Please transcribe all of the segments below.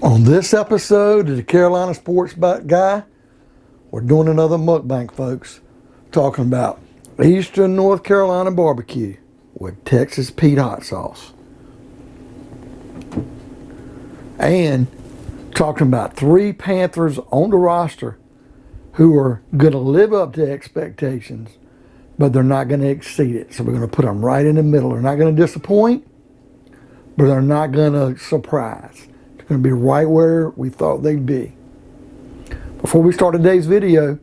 On this episode of the Carolina Sports Guy, we're doing another mukbang, folks. Talking about Eastern North Carolina barbecue with Texas Pete hot sauce. And talking about 3 Panthers on the roster who are going to live up to expectations, but they're not going to exceed it. So we're going to put them right in the middle. They're not going to disappoint, but they're not going to surprise. They're going to be right where we thought they'd be. Before we start today's video,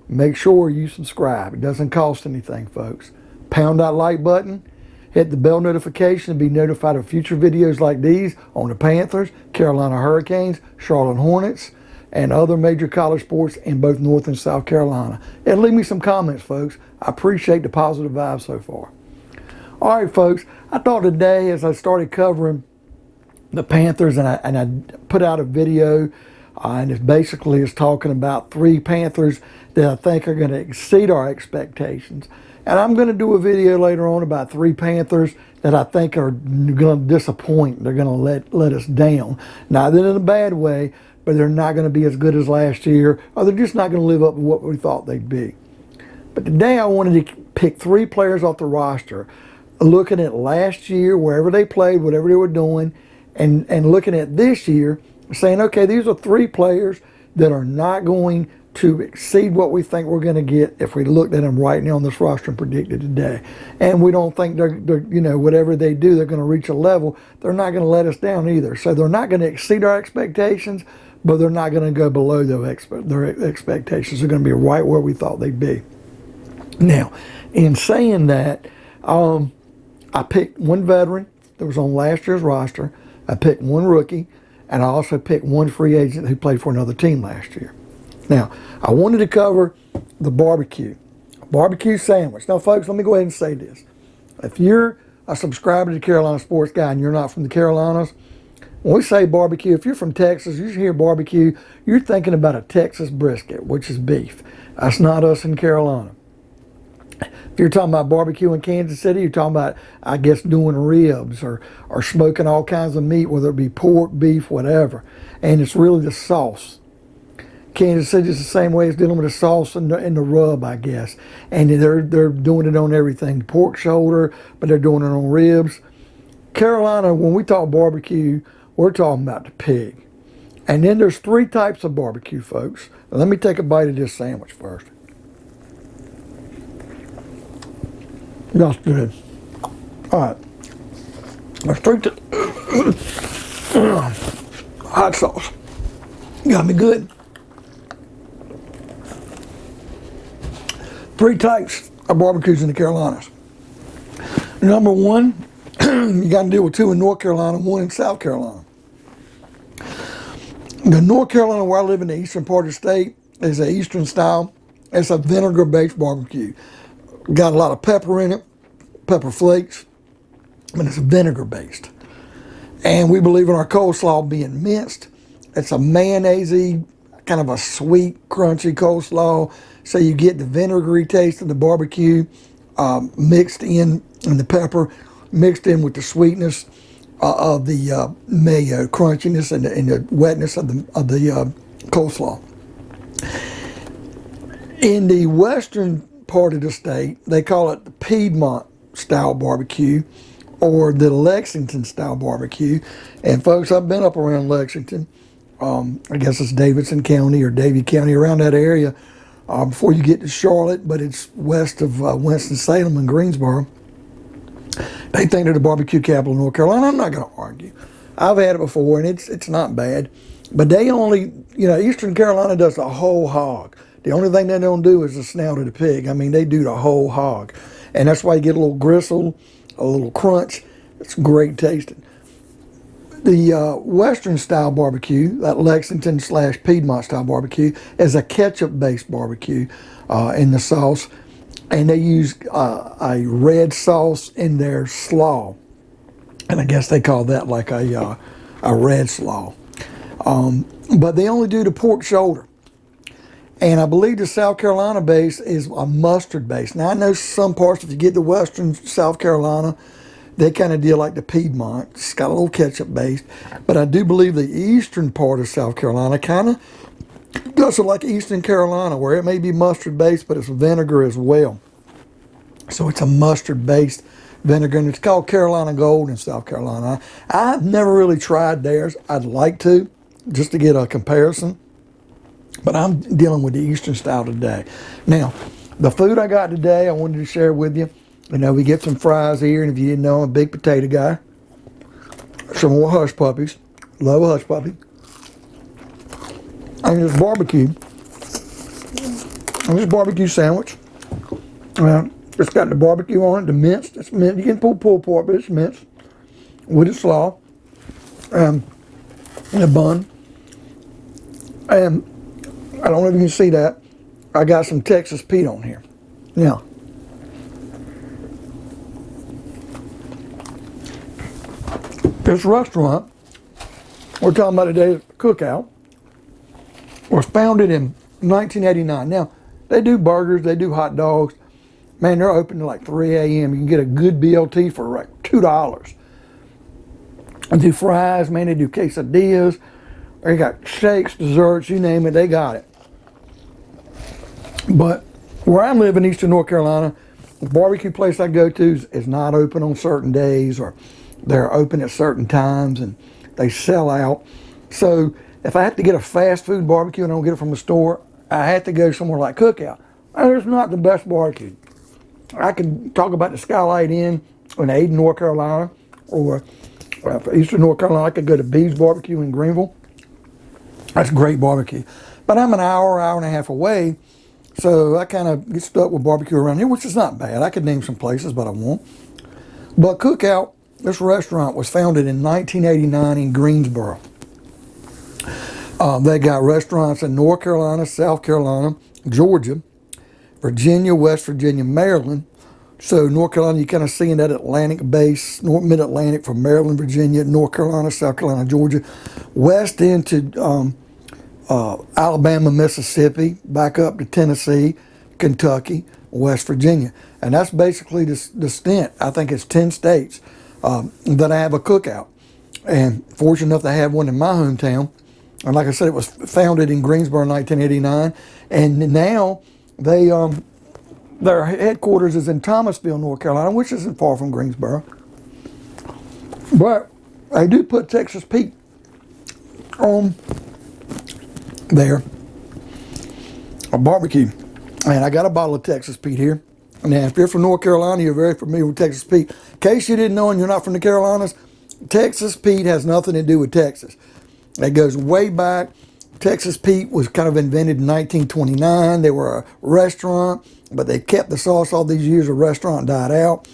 make sure you subscribe. It doesn't cost anything, folks. Pound that like button. Hit the bell notification to be notified of future videos like these on the Panthers, Carolina Hurricanes, Charlotte Hornets, and other major college sports in both North and South Carolina. And leave me some comments, folks. I appreciate the positive vibes so far. All right, folks. I thought today, as I started covering the Panthers, and I put out a video, and it basically is talking about 3 Panthers that I think are going to exceed our expectations. And I'm going to do a video later on about 3 Panthers that I think are going to disappoint. They're going to let us down. Not in a bad way, but they're not going to be as good as last year, or they're just not going to live up to what we thought they'd be. But today I wanted to pick 3 players off the roster, looking at last year, wherever they played, whatever they were doing, and looking at this year, saying, okay, these are 3 players that are not going to exceed what we think we're going to get if we looked at them right now on this roster and predicted today. And we don't think they're whatever they do, they're going to reach a level. They're not going to let us down either. So they're not going to exceed our expectations, but they're not going to go below their expectations. They're going to be right where we thought they'd be. Now, in saying that, I picked 1 veteran that was on last year's roster. I picked 1 rookie, and I also picked 1 free agent who played for another team last year. Now, I wanted to cover the barbecue sandwich. Now, folks, let me go ahead and say this. If you're a subscriber to the Carolina Sports Guy and you're not from the Carolinas, when we say barbecue, if you're from Texas, you hear barbecue, you're thinking about a Texas brisket, which is beef. That's not us in Carolina. If you're talking about barbecue in Kansas City, you're talking about, I guess, doing ribs or smoking all kinds of meat, whether it be pork, beef, whatever. And it's really the sauce. Kansas City is the same way as dealing with the sauce and the rub, I guess. And they're doing it on everything. Pork shoulder, but they're doing it on ribs. Carolina, when we talk barbecue, we're talking about the pig. And then there's 3 types of barbecue, folks. Now, let me take a bite of this sandwich first. That's good. All right. Let's drink the hot sauce. Got me good. 3 types of barbecues in the Carolinas. Number 1, you got to deal with 2 in North Carolina, 1 in South Carolina. The North Carolina, where I live in the eastern part of the state, is an eastern style. It's a vinegar-based barbecue. Got a lot of pepper in it, pepper flakes, but it's vinegar-based. And we believe in our coleslaw being minced. It's a mayonnaise-y, kind of a sweet, crunchy coleslaw. So you get the vinegary taste of the barbecue mixed in, and the pepper mixed in with the sweetness of the mayo, crunchiness, and the wetness of the coleslaw. In the western part of the state, they call it the Piedmont style barbecue or the Lexington style barbecue. And folks, I've been up around Lexington. I guess it's Davidson County or Davie County, around that area before you get to Charlotte, but it's west of Winston-Salem and Greensboro. They think they're the barbecue capital of North Carolina. I'm not going to argue. I've had it before, and it's not bad. But they only, Eastern Carolina does the whole hog. The only thing they don't do is the snout of the pig. I mean, they do the whole hog. And that's why you get a little gristle, a little crunch. It's great tasting. The Western style barbecue, that Lexington / Piedmont style barbecue, is a ketchup-based barbecue in the sauce. And they use a red sauce in their slaw. And I guess they call that like a red slaw. But they only do the pork shoulder. And I believe the South Carolina base is a mustard base. Now, I know some parts, if you get to western South Carolina, They kind of deal like the Piedmont. It's got a little ketchup base. But I do believe the eastern part of South Carolina kind of does it like Eastern Carolina, where it may be mustard based, but it's vinegar as well. So it's a mustard based vinegar, and it's called Carolina Gold in South Carolina. I've never really tried theirs. I'd like to, just to get a comparison. But I'm dealing with the Eastern style today. Now, the food I got today, I wanted to share with you. You know, we get some fries here, and if you didn't know, I'm a big potato guy. Some more hush puppies. Love a hush puppy. And this barbecue. And this barbecue sandwich. It's got the barbecue on it, the minced. It's minced. You can pull pulled pork, but it's minced with a slaw. And a bun. And I don't know if you can see that. I got some Texas Pete on here. Now, this restaurant we're talking about today, Cook Out, was founded in 1989. Now, they do burgers, they do hot dogs. Man, they're open to like 3 a.m. You can get a good BLT for like $2. They do fries, man, they do quesadillas. They got shakes, desserts, you name it, they got it. But where I live in Eastern North Carolina, the barbecue place I go to is not open on certain days, or they're open at certain times and they sell out. So if I have to get a fast food barbecue and I don't get it from the store, I have to go somewhere like Cook Out. It's not the best barbecue. I can talk about the Skylight Inn in Ayden, North Carolina, or for Eastern North Carolina, I could go to B's Barbecue in Greenville. That's great barbecue. But I'm an hour and a half away, so I kind of get stuck with barbecue around here, which is not bad. I could name some places, but I won't. But Cook Out, this restaurant was founded in 1989 in Greensboro. They got restaurants in North Carolina, South Carolina, Georgia, Virginia, West Virginia, Maryland. So North Carolina, you kind of see in that Atlantic base, mid-Atlantic from Maryland, Virginia, North Carolina, South Carolina, Georgia, west into Alabama, Mississippi, back up to Tennessee, Kentucky, West Virginia. And that's basically the stint. I think it's 10 states that I have a cookout. And fortunate enough to have one in my hometown. And like I said, it was founded in Greensboro in 1989. And now their headquarters is in Thomasville, North Carolina, which isn't far from Greensboro. But I do put Texas Pete on there, a barbecue. And I got a bottle of Texas Pete here. Now, if you're from North Carolina, you're very familiar with Texas Pete. In case you didn't know and you're not from the Carolinas, Texas Pete has nothing to do with Texas. It goes way back. Texas Pete was kind of invented in 1929. They were a restaurant, but they kept the sauce all these years. The restaurant died out.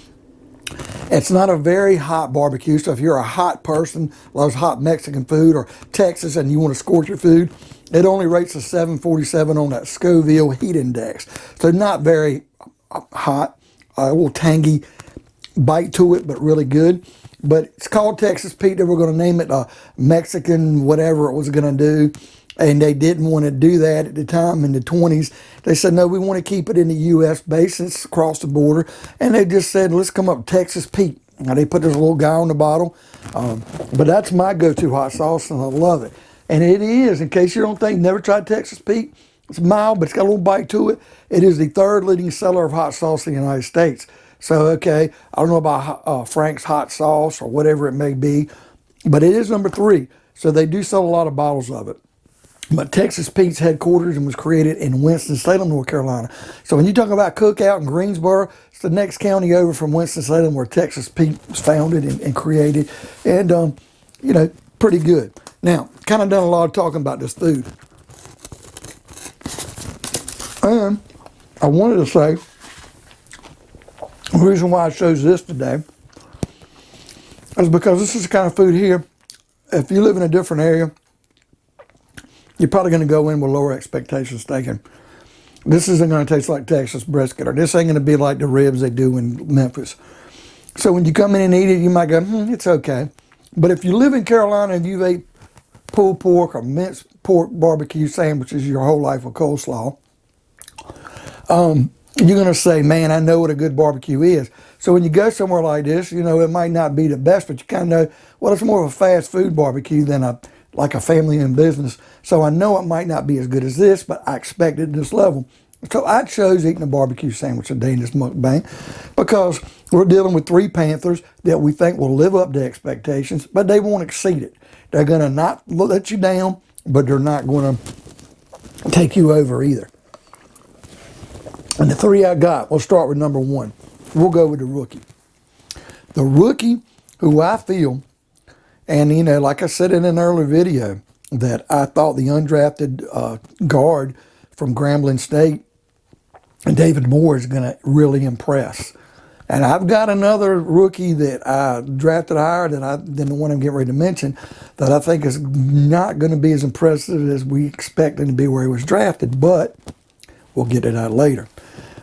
It's not a very hot barbecue, so if you're a hot person, loves hot Mexican food, or Texas, and you want to scorch your food, it only rates a 747 on that Scoville Heat Index. So not very hot, a little tangy bite to it, but really good. But it's called Texas Pete. They were going to name it Mexican, whatever it was going to do. And they didn't want to do that at the time in the 20s. They said, no, we want to keep it in the U.S. basis across the border. And they just said, let's come up with Texas Pete. Now, they put this little guy on the bottle. But that's my go-to hot sauce, and I love it. And it is, in case you don't think, never tried Texas Pete, it's mild, but it's got a little bite to it. It is the third leading seller of hot sauce in the United States. So, okay, I don't know about Frank's hot sauce or whatever it may be, but it is number 3. So they do sell a lot of bottles of it. But Texas Pete's headquarters and was created in Winston-Salem, North Carolina. So when you talk about Cook Out in Greensboro, it's the next county over from Winston-Salem where Texas Pete was founded and created. And, you know, pretty good. Now, kind of done a lot of talking about this food. And I wanted to say, the reason why I chose this today is because this is the kind of food here, if you live in a different area, you're probably going to go in with lower expectations thinking, this isn't going to taste like Texas brisket, or this ain't going to be like the ribs they do in Memphis. So when you come in and eat it, you might go, it's okay. But if you live in Carolina and you've ate pulled pork or minced pork barbecue sandwiches your whole life with coleslaw, you're going to say, man, I know what a good barbecue is. So when you go somewhere like this, you know, it might not be the best, but you kind of know, well, it's more of a fast food barbecue than like a family-owned business. So I know it might not be as good as this, but I expect it at this level. So I chose eating a barbecue sandwich today in this mukbang because we're dealing with 3 Panthers that we think will live up to expectations, but they won't exceed it. They're going to not let you down, but they're not going to take you over either. And the 3 I got, we'll start with number 1. We'll go with the rookie. The rookie who I feel, and you know, like I said in an earlier video, that I thought the undrafted guard from Grambling State, David Moore, is going to really impress. And I've got another rookie that I drafted higher than the one I'm getting ready to mention that I think is not going to be as impressive as we expect him to be where he was drafted, but we'll get it out later.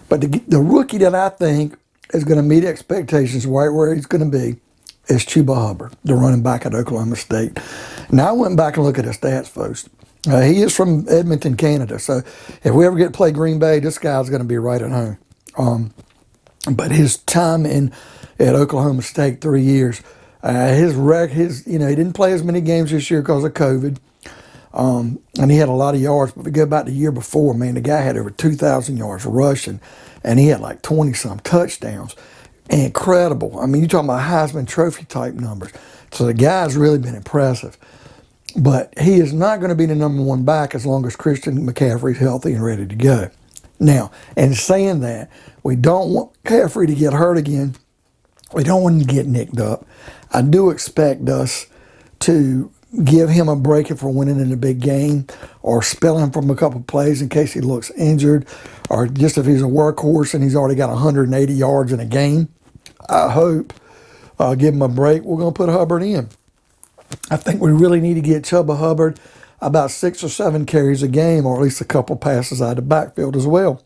But the rookie that I think is going to meet expectations right where he's going to be is Chuba Hubbard, the running back at Oklahoma State. Now, I went back and looked at his stats, folks. He is from Edmonton, Canada. So if we ever get to play Green Bay, this guy's going to be right at home. But his time at Oklahoma State, 3 years, he didn't play as many games this year because of COVID. And he had a lot of yards. But if we go back the year before, man, the guy had over 2,000 yards rushing, and he had like 20-some touchdowns. Incredible. I mean, you're talking about Heisman Trophy type numbers. So the guy's really been impressive. But he is not going to be the number 1 back as long as Christian McCaffrey's healthy and ready to go. Now, in saying that, we don't want McCaffrey to get hurt again. We don't want him to get nicked up. I do expect us to give him a break if we're winning in a big game, or spell him from a couple plays in case he looks injured, or just if he's a workhorse and he's already got 180 yards in a game. I hope give him a break. We're going to put Hubbard in. I think we really need to get Chuba Hubbard about 6 or 7 carries a game, or at least a couple passes out of the backfield as well.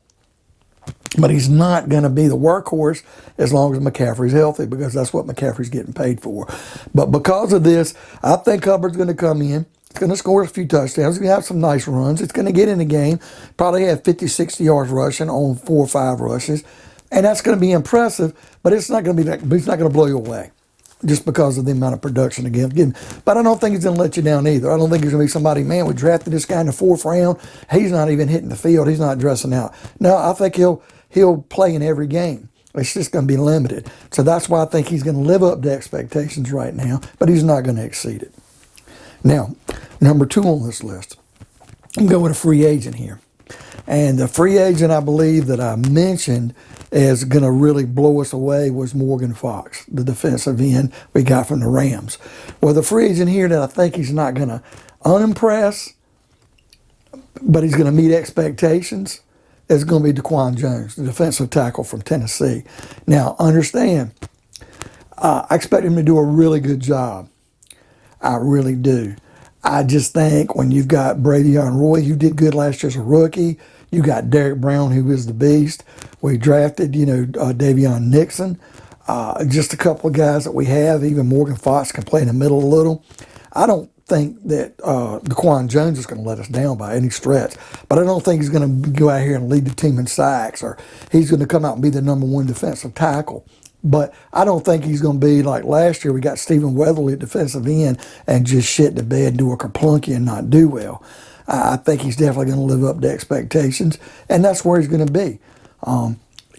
But he's not going to be the workhorse as long as McCaffrey's healthy, because that's what McCaffrey's getting paid for. But because of this, I think Hubbard's going to come in. He's going to score a few touchdowns. He's going to have some nice runs. It's going to get in the game. Probably have 50, 60 yards rushing on 4 or 5 rushes. And that's going to be impressive, but it's not going to be that, it's not going to blow you away just because of the amount of production again. But I don't think he's going to let you down either. I don't think he's going to be somebody, man, we drafted this guy in the 4th round. He's not even hitting the field. He's not dressing out. No, I think he'll play in every game. It's just going to be limited. So that's why I think he's going to live up to expectations right now, but he's not going to exceed it. Now, number 2 on this list, I'm going with a free agent here. And the free agent I believe that I mentioned is going to really blow us away was Morgan Fox, the defensive end we got from the Rams. Well, the free agent here that I think he's not going to unimpress, but he's going to meet expectations, is going to be DaQuan Jones, the defensive tackle from Tennessee. Now, understand, I expect him to do a really good job. I really do. I just think when you've got Bravion Roy, who did good last year as a rookie, you got Derrick Brown, who is the beast. We drafted, Davion Nixon. Just a couple of guys that we have. Even Morgan Fox can play in the middle a little. I don't think that DaQuan Jones is going to let us down by any stretch. But I don't think he's going to go out here and lead the team in sacks, or he's going to come out and be the number 1 defensive tackle. But I don't think he's going to be like last year. We got Stephen Weatherly at defensive end and just shit the bed, do a kerplunky and not do well. I think he's definitely going to live up to expectations, and that's where he's going to be.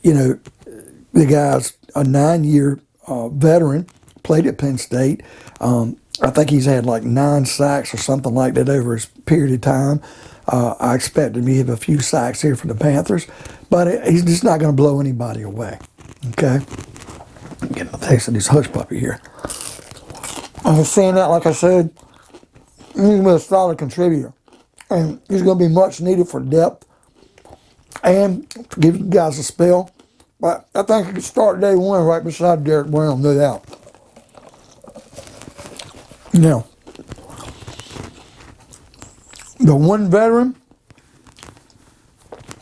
The guy's a 9-year veteran, played at Penn State. I think he's had like 9 sacks or something like that over his period of time. I expect him to have a few sacks here for the Panthers, but he's just not going to blow anybody away. Okay? I'm getting a taste of this hush puppy here. I was saying that, like I said, he's going to be a solid contributor. And he's going to be much needed for depth and to give you guys a spell. But I think he could start day 1 right beside Derrick Brown, no doubt. Now, the one veteran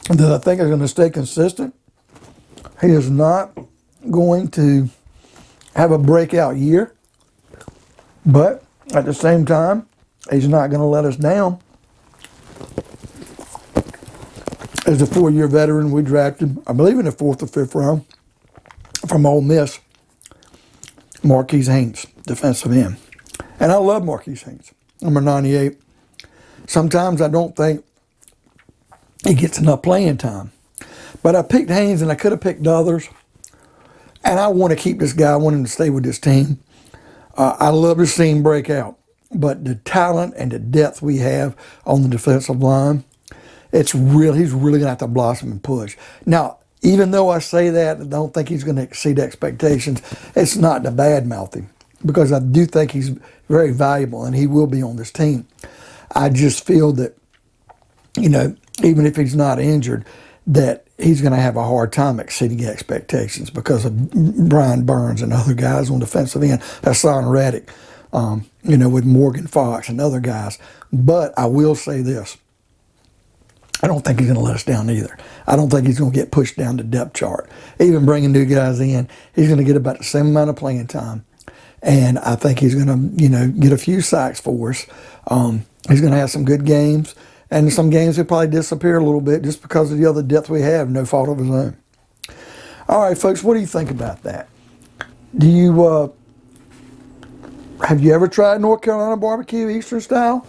that I think is going to stay consistent, he is not going to have a breakout year, but at the same time, he's not going to let us down. As a 4-year veteran, we drafted, I believe in the 4th or 5th round, from Ole Miss, Marauis Haynes, defensive end. And I love Marauis Haynes, number 98. Sometimes I don't think he gets enough playing time. But I picked Haynes, and I could have picked others. And I want to keep this guy. I want him to stay with this team. I love to see him break out. But the talent and the depth we have on the defensive line, he's really going to have to blossom and push. Now, even though I say that, I don't think he's going to exceed expectations. It's not to badmouth him, because I do think he's very valuable, and he will be on this team. I just feel that, even if he's not injured, that he's going to have a hard time exceeding expectations because of Brian Burns and other guys on defensive end, Hassan Reddick, with Morgan Fox and other guys. But I will say this. I don't think he's going to let us down either. I don't think he's going to get pushed down the depth chart. Even bringing new guys in, he's going to get about the same amount of playing time. And I think he's going to, get a few sacks for us. He's going to have some good games. And some games he'll probably disappear a little bit just because of the other depth we have, no fault of his own. All right, folks, what do you think about that? Have you ever tried North Carolina barbecue Eastern style?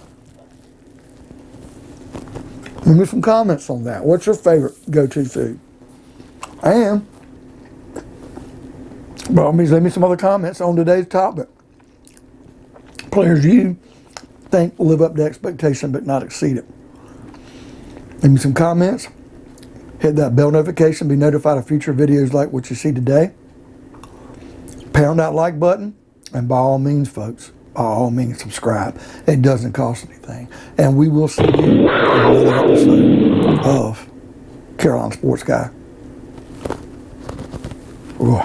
Leave me some comments on that. What's your favorite go-to food? And by all means, leave me some other comments on today's topic. Players you think will live up to expectation but not exceed it. Leave me some comments. Hit that bell notification. Be notified of future videos like what you see today. Pound that like button. And by all means, folks, by all means, subscribe. It doesn't cost anything. And we will see you in another episode of Carolina Sports Guy. Ooh.